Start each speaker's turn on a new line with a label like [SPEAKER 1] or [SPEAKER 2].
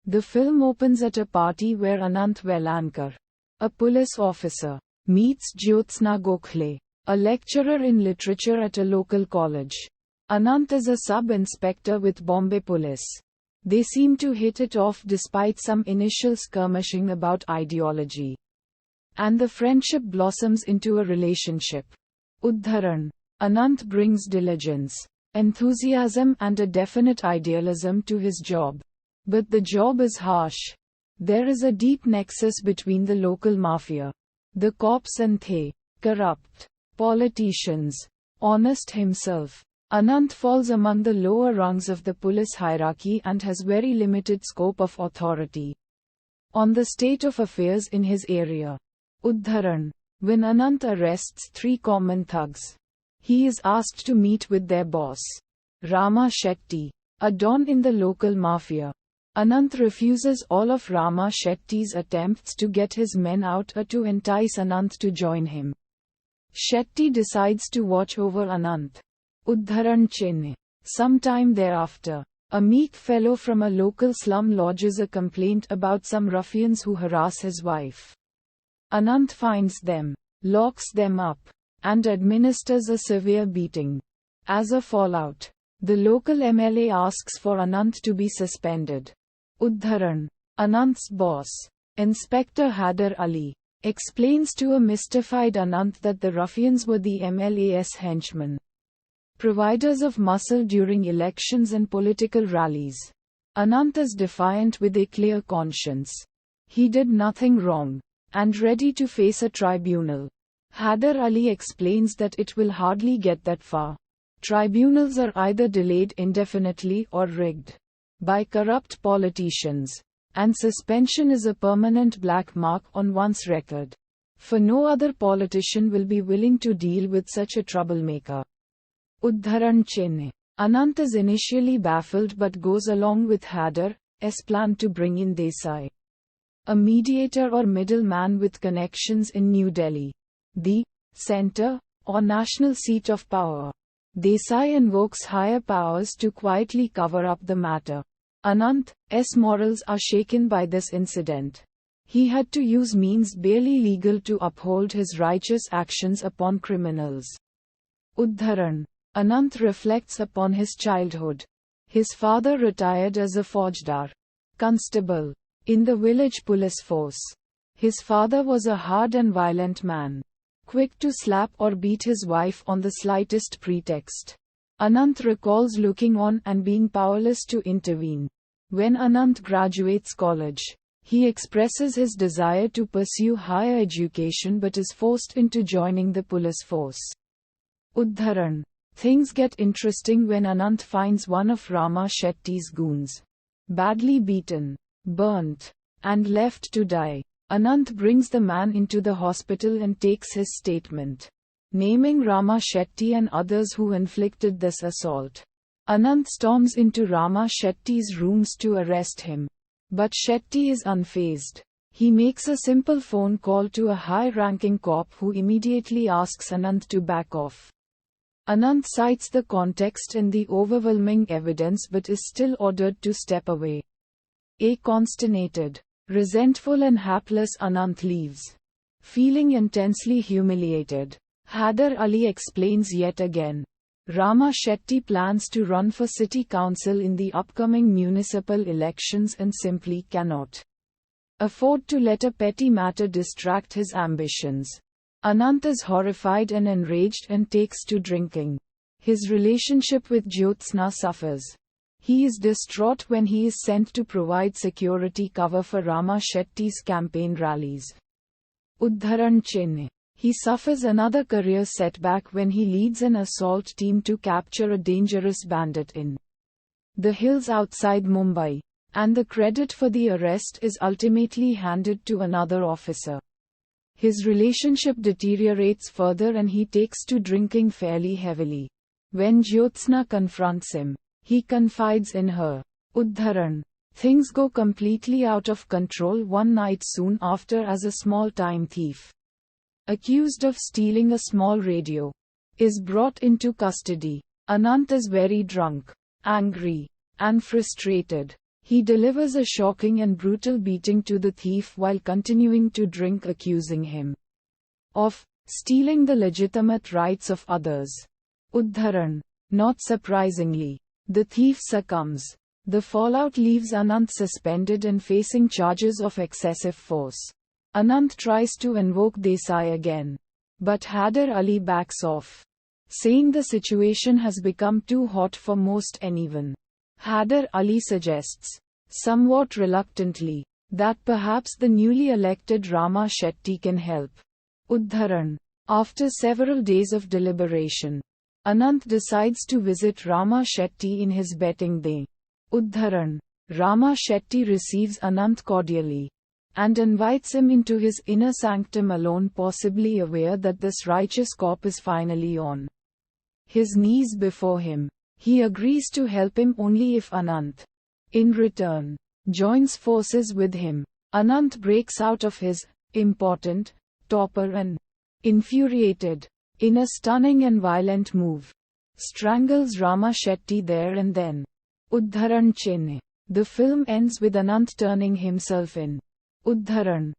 [SPEAKER 1] The film opens at a party where Anant Velankar, a police officer, meets Jyotsna Gokhale, a lecturer in literature at a local college. Anant is a sub-inspector with Bombay Police. They seem to hit it off despite some initial skirmishing about ideology. And the friendship blossoms into a relationship. Uddharan. Anant brings diligence, enthusiasm and a definite idealism to his job. But the job is harsh. There is a deep nexus between the local mafia, the cops and the corrupt politicians. Honest himself, Anant falls among the lower rungs of the police hierarchy and has very limited scope of authority on the state of affairs in his area. Uddharan. When Anant arrests 3 common thugs, he is asked to meet with their boss, Rama Shetty, a don in the local mafia. Anant refuses all of Rama Shetty's attempts to get his men out or to entice Anant to join him. Shetty decides to watch over Anant. Uddharan Chinna. Sometime thereafter, a meek fellow from a local slum lodges a complaint about some ruffians who harass his wife. Anant finds them, locks them up, and administers a severe beating. As a fallout, the local MLA asks for Anant to be suspended. Uddharan. Anant's boss, Inspector Haider Ali, explains to a mystified Anant that the ruffians were the MLA's henchmen, providers of muscle during elections and political rallies. Anant is defiant with a clear conscience. He did nothing wrong, and ready to face a tribunal. Haider Ali explains that it will hardly get that far. Tribunals are either delayed indefinitely or rigged by corrupt politicians, and suspension is a permanent black mark on one's record. For no other politician will be willing to deal with such a troublemaker. Uddharan Chinna. Anant is initially baffled but goes along with Haider's plan to bring in Desai, a mediator or middleman with connections in New Delhi, the center or national seat of power. Desai invokes higher powers to quietly cover up the matter. Anant's morals are shaken by this incident. He had to use means barely legal to uphold his righteous actions upon criminals. Uddharan. Anant reflects upon his childhood. His father retired as a Faujdar, constable, in the village police force. His father was a hard and violent man, quick to slap or beat his wife on the slightest pretext. Anant recalls looking on and being powerless to intervene. When Anant graduates college, he expresses his desire to pursue higher education but is forced into joining the police force. Uddharan. Things get interesting when Anant finds one of Rama Shetty's goons, badly beaten, burnt, and left to die. Anant brings the man into the hospital and takes his statement, naming Rama Shetty and others who inflicted this assault. Anant storms into Rama Shetty's rooms to arrest him. But Shetty is unfazed. He makes a simple phone call to a high-ranking cop who immediately asks Anant to back off. Anant cites the context and the overwhelming evidence but is still ordered to step away. Consternated, resentful and hapless, Anant leaves. Feeling intensely humiliated, Haider Ali explains yet again. Rama Shetty plans to run for city council in the upcoming municipal elections and simply cannot afford to let a petty matter distract his ambitions. Anant is horrified and enraged and takes to drinking. His relationship with Jyotsna suffers. He is distraught when he is sent to provide security cover for Rama Shetty's campaign rallies. Uddharan Chinna. He suffers another career setback when he leads an assault team to capture a dangerous bandit in the hills outside Mumbai, and the credit for the arrest is ultimately handed to another officer. His relationship deteriorates further and he takes to drinking fairly heavily. When Jyotsna confronts him, he confides in her. Uddharan. Things go completely out of control one night soon after as a small-time thief, accused of stealing a small radio, is brought into custody. Anant is very drunk, angry, and frustrated. He delivers a shocking and brutal beating to the thief while continuing to drink, accusing him of stealing the legitimate rights of others. Uddharan. Not surprisingly, the thief succumbs. The fallout leaves Anant suspended and facing charges of excessive force. Anant tries to invoke Desai again, but Haider Ali backs off, saying the situation has become too hot for most anyone. Haider Ali suggests, somewhat reluctantly, that perhaps the newly elected Rama Shetty can help. Uddharan. After several days of deliberation, Anant decides to visit Rama Shetty in his betting day. Uddharan. Rama Shetty receives Anant cordially and invites him into his inner sanctum alone, possibly aware that this righteous cop is finally on his knees before him. He agrees to help him only if Anant, in return, joins forces with him. Anant breaks out of his important torpor and, infuriated, in a stunning and violent move, strangles Rama Shetty there and then. Uddharan Chinne. The film ends with Anant turning himself in. Uddharan.